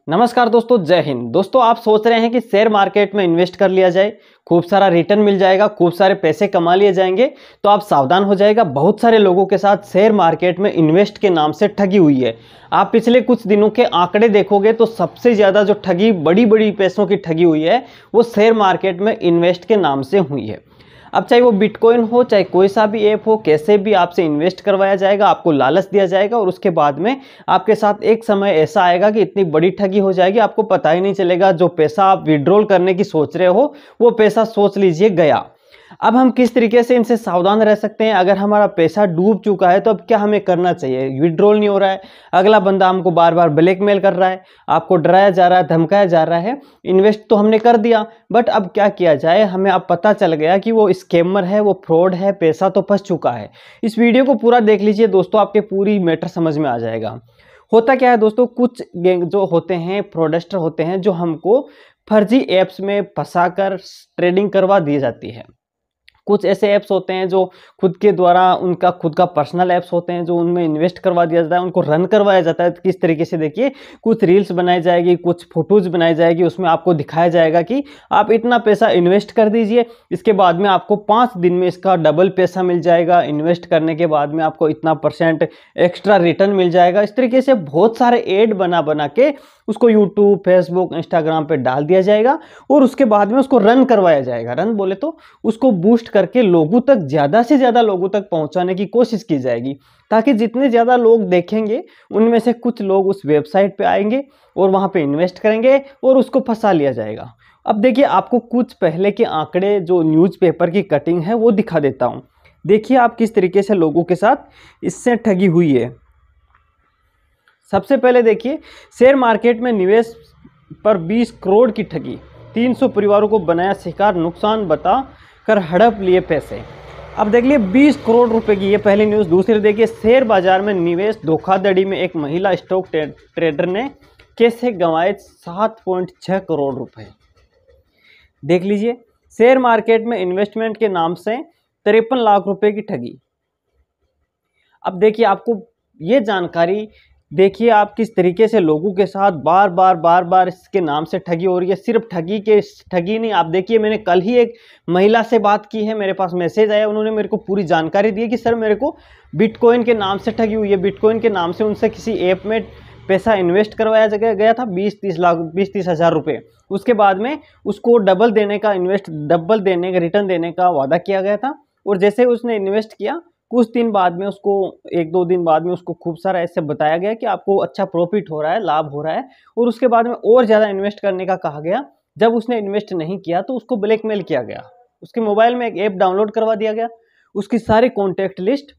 नमस्कार दोस्तों, जय हिंद। दोस्तों, आप सोच रहे हैं कि शेयर मार्केट में इन्वेस्ट कर लिया जाए, खूब सारा रिटर्न मिल जाएगा, खूब सारे पैसे कमा लिए जाएंगे। तो आप सावधान हो जाएगा। बहुत सारे लोगों के साथ शेयर मार्केट में इन्वेस्ट के नाम से ठगी हुई है। आप पिछले कुछ दिनों के आंकड़े देखोगे तो सबसे ज़्यादा जो ठगी, बड़ी बड़ी पैसों की ठगी हुई है, वो शेयर मार्केट में इन्वेस्ट के नाम से हुई है। अब चाहे वो बिटकॉइन हो, चाहे कोई सा भी ऐप हो, कैसे भी आपसे इन्वेस्ट करवाया जाएगा, आपको लालच दिया जाएगा और उसके बाद में आपके साथ एक समय ऐसा आएगा कि इतनी बड़ी ठगी हो जाएगी, आपको पता ही नहीं चलेगा। जो पैसा आप विड्रॉल करने की सोच रहे हो, वो पैसा सोच लीजिए गया। अब हम किस तरीके से इनसे सावधान रह सकते हैं? अगर हमारा पैसा डूब चुका है तो अब क्या हमें करना चाहिए? विड्रॉल नहीं हो रहा है, अगला बंदा हमको बार बार ब्लैकमेल कर रहा है, आपको डराया जा रहा है, धमकाया जा रहा है। इन्वेस्ट तो हमने कर दिया, बट अब क्या किया जाए? हमें अब पता चल गया कि वो स्कैमर है, वो फ्रॉड है, पैसा तो फंस चुका है। इस वीडियो को पूरा देख लीजिए दोस्तों, आपके पूरी मैटर समझ में आ जाएगा। होता क्या है दोस्तों, कुछ गैंग जो होते हैं, फ्रॉडस्टर होते हैं, जो हमको फर्जी ऐप्स में फंसाकर ट्रेडिंग करवा दी जाती है। कुछ ऐसे ऐप्स होते हैं जो खुद के द्वारा, उनका खुद का पर्सनल ऐप्स होते हैं, जो उनमें इन्वेस्ट करवा दिया जाता है, उनको रन करवाया जाता है। किस तरीके से? देखिए, कुछ रील्स बनाई जाएगी, कुछ फोटोज बनाई जाएगी, उसमें आपको दिखाया जाएगा कि आप इतना पैसा इन्वेस्ट कर दीजिए, इसके बाद में आपको 5 दिन में इसका डबल पैसा मिल जाएगा, इन्वेस्ट करने के बाद में आपको इतना % एक्स्ट्रा रिटर्न मिल जाएगा। इस तरीके से बहुत सारे ऐड बना बना के उसको यूट्यूब, फेसबुक, इंस्टाग्राम पे डाल दिया जाएगा और उसके बाद में उसको रन करवाया जाएगा। रन बोले तो उसको बूस्ट करके लोगों तक, ज़्यादा से ज़्यादा लोगों तक पहुंचाने की कोशिश की जाएगी, ताकि जितने ज़्यादा लोग देखेंगे उनमें से कुछ लोग उस वेबसाइट पे आएंगे और वहां पे इन्वेस्ट करेंगे और उसको फंसा लिया जाएगा। अब देखिए, आपको कुछ पहले के आंकड़े, जो न्यूज़पेपर की कटिंग है, वो दिखा देता हूँ। देखिए आप किस तरीके से लोगों के साथ इससे ठगी हुई है। सबसे पहले देखिए, शेयर मार्केट में निवेश पर 20 करोड़ की ठगी, 300 परिवारों को बनाया शिकार, नुकसान बता कर हड़प लिए पैसे। अब देख लिए 20 करोड़ रुपए की, ये पहली न्यूज़। दूसरी देखिए, शेयर बाजार में निवेश धोखाधड़ी में एक महिला स्टॉक ट्रेडर ने कैसे गंवाए 7.6 करोड़ रुपए। देख लीजिए, शेयर मार्केट में इन्वेस्टमेंट के नाम से 53 लाख रुपए की ठगी। अब देखिए, आपको ये जानकारी, देखिए आप किस तरीके से लोगों के साथ बार बार इसके नाम से ठगी हो रही है। सिर्फ ठगी नहीं, आप देखिए, मैंने कल ही एक महिला से बात की है, मेरे पास मैसेज आया, उन्होंने मेरे को पूरी जानकारी दी है कि सर मेरे को बिटकॉइन के नाम से ठगी हुई है। बिटकॉइन के नाम से उनसे किसी ऐप में पैसा इन्वेस्ट करवाया गया था, 20-30 हज़ार रुपये। उसके बाद में उसको डबल देने का, रिटर्न देने का वादा किया गया था। और जैसे उसने इन्वेस्ट किया, कुछ दिन बाद में उसको, 1-2 दिन बाद में उसको खूब सारा ऐसे बताया गया कि आपको अच्छा प्रॉफिट हो रहा है, लाभ हो रहा है, और उसके बाद में और ज़्यादा इन्वेस्ट करने का कहा गया। जब उसने इन्वेस्ट नहीं किया तो उसको ब्लैकमेल किया गया, उसके मोबाइल में एक ऐप डाउनलोड करवा दिया गया, उसकी सारी कॉन्टैक्ट लिस्ट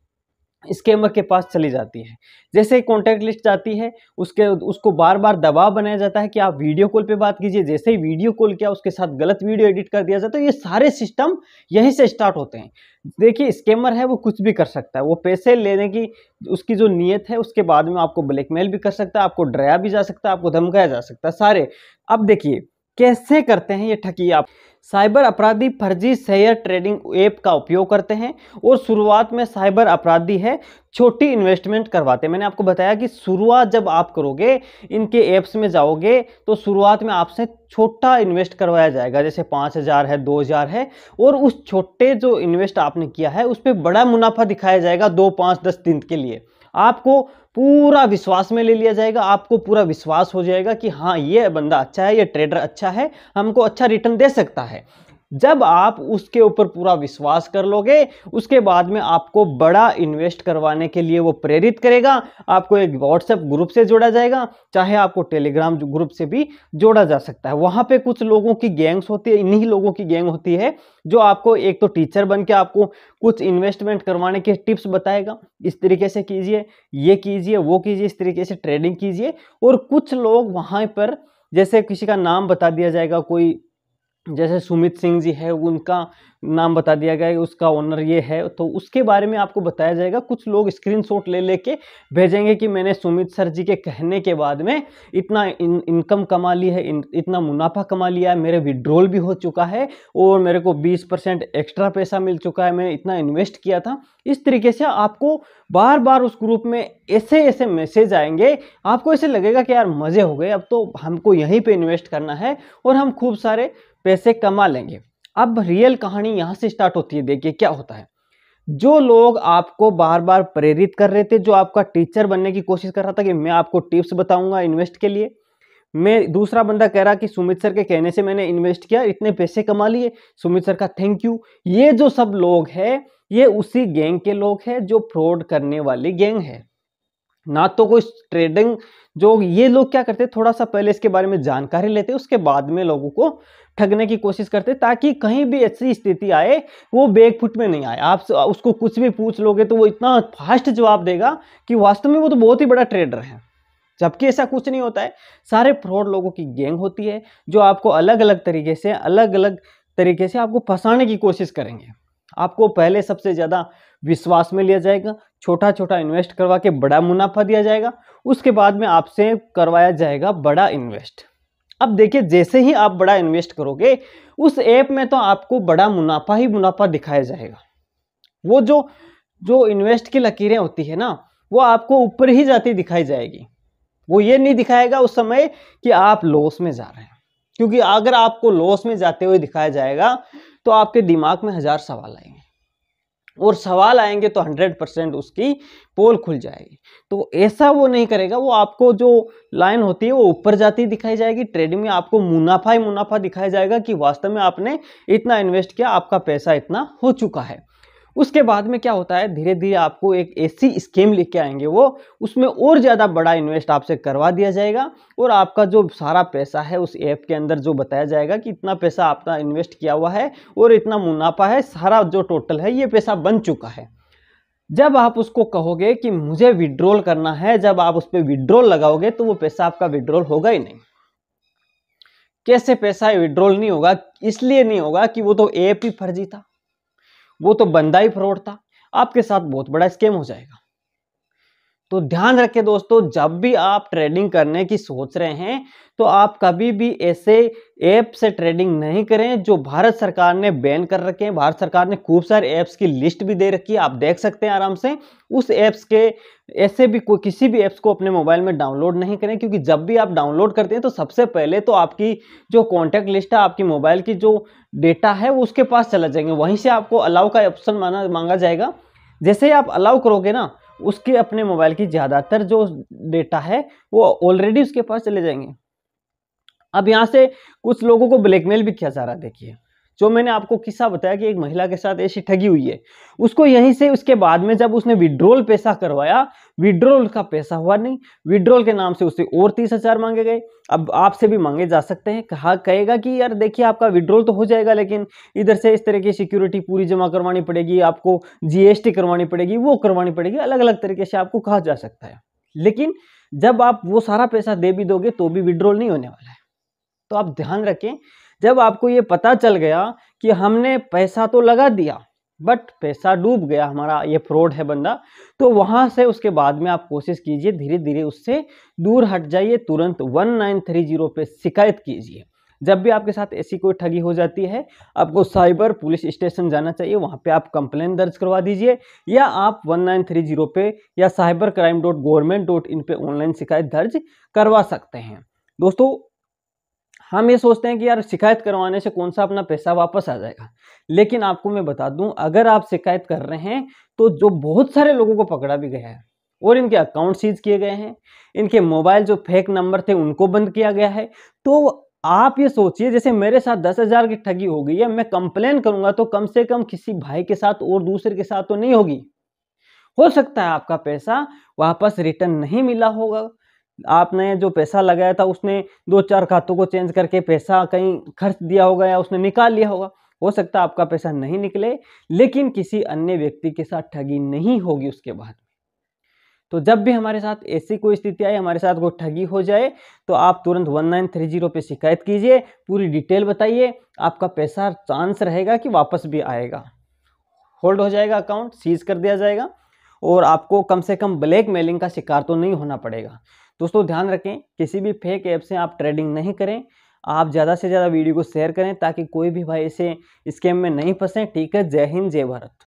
स्कैमर के पास चली जाती है। जैसे ही कॉन्टैक्ट लिस्ट जाती है, उसको बार बार दबाव बनाया जाता है कि आप वीडियो कॉल पे बात कीजिए। जैसे ही वीडियो कॉल किया, उसके साथ गलत वीडियो एडिट कर दिया जाता है। ये सारे सिस्टम यहीं से स्टार्ट होते हैं। देखिए, स्कैमर है, वो कुछ भी कर सकता है। वो पैसे लेने की उसकी जो नीयत है, उसके बाद में आपको ब्लैकमेल भी कर सकता है, आपको डराया भी जा सकता है, आपको धमकाया जा सकता है, सारे। अब देखिए कैसे करते हैं ये ठगी। आप साइबर अपराधी फर्जी शेयर ट्रेडिंग ऐप का उपयोग करते हैं, और शुरुआत में साइबर अपराधी है छोटी इन्वेस्टमेंट करवाते हैं। मैंने आपको बताया कि शुरुआत जब आप करोगे, इनके ऐप्स में जाओगे, तो शुरुआत में आपसे छोटा इन्वेस्ट करवाया जाएगा, जैसे 5,000 है, 2,000 है, और उस छोटे जो इन्वेस्ट आपने किया है उस पर बड़ा मुनाफा दिखाया जाएगा 2, 5, 10 दिन के लिए। आपको पूरा विश्वास में ले लिया जाएगा, आपको पूरा विश्वास हो जाएगा कि हाँ, ये बंदा अच्छा है, ये ट्रेडर अच्छा है, हमको अच्छा रिटर्न दे सकता है। जब आप उसके ऊपर पूरा विश्वास कर लोगे, उसके बाद में आपको बड़ा इन्वेस्ट करवाने के लिए वो प्रेरित करेगा। आपको एक व्हाट्सएप ग्रुप से जोड़ा जाएगा, चाहे आपको टेलीग्राम ग्रुप से भी जोड़ा जा सकता है। वहां पे कुछ लोगों की गैंग्स होती है, इन्हीं लोगों की गैंग होती है, जो आपको एक तो टीचर बन के आपको कुछ इन्वेस्टमेंट करवाने के टिप्स बताएगा, इस तरीके से कीजिए, ये कीजिए, वो कीजिए, इस तरीके से ट्रेडिंग कीजिए। और कुछ लोग वहां पर, जैसे किसी का नाम बता दिया जाएगा, कोई जैसे सुमित सिंह जी है, उनका नाम बता दिया गया है उसका ओनर ये है, तो उसके बारे में आपको बताया जाएगा। कुछ लोग स्क्रीनशॉट ले लेके भेजेंगे कि मैंने सुमित सर जी के कहने के बाद में इतना इनकम कमा ली है, इतना मुनाफा कमा लिया है, मेरे विड्रॉल भी हो चुका है और मेरे को 20% एक्स्ट्रा पैसा मिल चुका है, मैं इतना इन्वेस्ट किया था। इस तरीके से आपको बार बार उस ग्रुप में ऐसे ऐसे मैसेज आएंगे, आपको ऐसे लगेगा कि यार मजे हो गए, अब तो हमको यहीं पे इन्वेस्ट करना है और हम खूब सारे पैसे कमा लेंगे। अब रियल कहानी यहां से स्टार्ट होती है। देखिए क्या होता है, जो लोग आपको बार बार प्रेरित कर रहे थे, जो आपका टीचर बनने की कोशिश कर रहा था कि मैं आपको टिप्स बताऊंगा इन्वेस्ट के लिए, मैं दूसरा बंदा कह रहा कि सुमित सर के कहने से मैंने इन्वेस्ट किया, इतने पैसे कमा लिए, सुमित सर का थैंक यू। ये जो सब लोग हैं ये उसी गैंग के लोग हैं जो फ्रॉड करने वाली गैंग है, ना तो कोई ट्रेडिंग। जो ये लोग क्या करते, थोड़ा सा पहले इसके बारे में जानकारी लेते, उसके बाद में लोगों को ठगने की कोशिश करते, ताकि कहीं भी ऐसी स्थिति आए वो बैकफुट में नहीं आए। आप उसको कुछ भी पूछ लोगे तो वो इतना फास्ट जवाब देगा कि वास्तव में वो तो बहुत ही बड़ा ट्रेडर है, जबकि ऐसा कुछ नहीं होता है। सारे फ्रॉड लोगों की गैंग होती है जो आपको अलग अलग तरीके से आपको फंसाने की कोशिश करेंगे। आपको पहले सबसे ज़्यादा विश्वास में लिया जाएगा, छोटा छोटा इन्वेस्ट करवा के बड़ा मुनाफा दिया जाएगा, उसके बाद में आपसे करवाया जाएगा बड़ा इन्वेस्ट। अब देखिए जैसे ही आप बड़ा इन्वेस्ट करोगे उस ऐप में तो आपको बड़ा मुनाफा ही मुनाफा दिखाया जाएगा। वो जो जो इन्वेस्ट की लकीरें होती है ना, वो आपको ऊपर ही जाती दिखाई जाएगी। वो ये नहीं दिखाएगा उस समय कि आप लॉस में जा रहे हैं, क्योंकि अगर आपको लॉस में जाते हुए दिखाया जाएगा तो आपके दिमाग में 1000 सवाल आएंगे, और सवाल आएंगे तो 100% उसकी पोल खुल जाएगी। तो ऐसा वो नहीं करेगा, वो आपको जो लाइन होती है वो ऊपर जाती दिखाई जाएगी। ट्रेडिंग में आपको मुनाफा ही मुनाफा दिखाया जाएगा कि वास्तव में आपने इतना इन्वेस्ट किया, आपका पैसा इतना हो चुका है। उसके बाद में क्या होता है, धीरे धीरे आपको एक ऐसी स्कीम लेके आएंगे वो, उसमें और ज़्यादा बड़ा इन्वेस्ट आपसे करवा दिया जाएगा, और आपका जो सारा पैसा है उस ऐप के अंदर जो बताया जाएगा कि इतना पैसा आपका इन्वेस्ट किया हुआ है और इतना मुनाफा है, सारा जो टोटल है ये पैसा बन चुका है। जब आप उसको कहोगे कि मुझे विड्रॉल करना है, जब आप उस पर विड्रॉल लगाओगे तो वो पैसा आपका विड्रॉल होगा ही नहीं। कैसे पैसा विड्रॉल नहीं होगा? इसलिए नहीं होगा कि वो तो ऐप ही फर्जी था, वो तो बंदा ही फ्रॉड था, आपके साथ बहुत बड़ा स्कैम हो जाएगा। तो ध्यान रखें दोस्तों, जब भी आप ट्रेडिंग करने की सोच रहे हैं तो आप कभी भी ऐसे ऐप से ट्रेडिंग नहीं करें जो भारत सरकार ने बैन कर रखे हैं। भारत सरकार ने खूब सारे ऐप्स की लिस्ट भी दे रखी है, आप देख सकते हैं आराम से। उस ऐप्स के ऐसे भी कोई किसी भी ऐप्स को अपने मोबाइल में डाउनलोड नहीं करें, क्योंकि जब भी आप डाउनलोड करते हैं तो सबसे पहले तो आपकी जो कॉन्टैक्ट लिस्ट है, आपकी मोबाइल की जो डेटा है वो उसके पास चला जाएंगे, वहीं से आपको अलाउ का ऑप्शन मांगा जाएगा। जैसे ही आप अलाउ करोगे ना, उसके अपने मोबाइल की ज़्यादातर जो डेटा है वो ऑलरेडी उसके पास चले जाएंगे। अब यहाँ से कुछ लोगों को ब्लैकमेल भी किया जा रहा है। देखिए जो मैंने आपको किस्सा बताया कि एक महिला के साथ ऐसी ठगी हुई है, उसको यहीं से उसके बाद में जब उसने विड्रॉल पैसा करवाया, विड्रॉल का पैसा हुआ नहीं, विड्रॉल के नाम से उससे और 30,000 मांगे गए। अब आपसे भी मांगे जा सकते हैं, कहेगा कि यार देखिए आपका विड्रॉल तो हो जाएगा, लेकिन इधर से इस तरह की सिक्योरिटी पूरी जमा करवानी पड़ेगी, आपको जीएसटी करवानी पड़ेगी, वो करवानी पड़ेगी, अलग अलग तरीके से आपको कहा जा सकता है। लेकिन जब आप वो सारा पैसा दे भी दोगे तो भी विड्रॉल नहीं होने वाला है। तो आप ध्यान रखें, जब आपको ये पता चल गया कि हमने पैसा तो लगा दिया बट पैसा डूब गया हमारा, ये फ्रॉड है बंदा, तो वहां से उसके बाद में आप कोशिश कीजिए, धीरे धीरे उससे दूर हट जाइए, तुरंत 1930 पे शिकायत कीजिए। जब भी आपके साथ ऐसी कोई ठगी हो जाती है, आपको साइबर पुलिस स्टेशन जाना चाहिए, वहां पे आप कंप्लेन दर्ज करवा दीजिए, या आप 1930 पे या cybercrime.government.in पे ऑनलाइन शिकायत दर्ज करवा सकते हैं। दोस्तों हम ये सोचते हैं कि यार शिकायत करवाने से कौन सा अपना पैसा वापस आ जाएगा, लेकिन आपको मैं बता दूं, अगर आप शिकायत कर रहे हैं तो जो बहुत सारे लोगों को पकड़ा भी गया है और इनके अकाउंट सीज किए गए हैं, इनके मोबाइल जो फेक नंबर थे उनको बंद किया गया है। तो आप ये सोचिए, जैसे मेरे साथ 10,000 की ठगी हो गई है, मैं कंप्लेन करूंगा तो कम से कम किसी भाई के साथ और दूसरे के साथ तो नहीं होगी। हो सकता है आपका पैसा वापस रिटर्न नहीं मिला होगा, आपने जो पैसा लगाया था उसने 2-4 खातों को चेंज करके पैसा कहीं खर्च दिया होगा या उसने निकाल लिया होगा। हो सकता है आपका पैसा नहीं निकले, लेकिन किसी अन्य व्यक्ति के साथ ठगी नहीं होगी उसके बाद। तो जब भी हमारे साथ ऐसी कोई स्थिति आए, हमारे साथ कोई ठगी हो जाए, तो आप तुरंत 1930 पे शिकायत कीजिए, पूरी डिटेल बताइए, आपका पैसा चांस रहेगा कि वापस भी आएगा। होल्ड हो जाएगा, अकाउंट सीज कर दिया जाएगा और आपको कम से कम ब्लैकमेलिंग का शिकार तो नहीं होना पड़ेगा। दोस्तों ध्यान रखें, किसी भी फेक ऐप से आप ट्रेडिंग नहीं करें। आप ज़्यादा से ज़्यादा वीडियो को शेयर करें ताकि कोई भी भाई ऐसे स्कैम में नहीं फंसे। ठीक है, जय हिंद, जय भारत।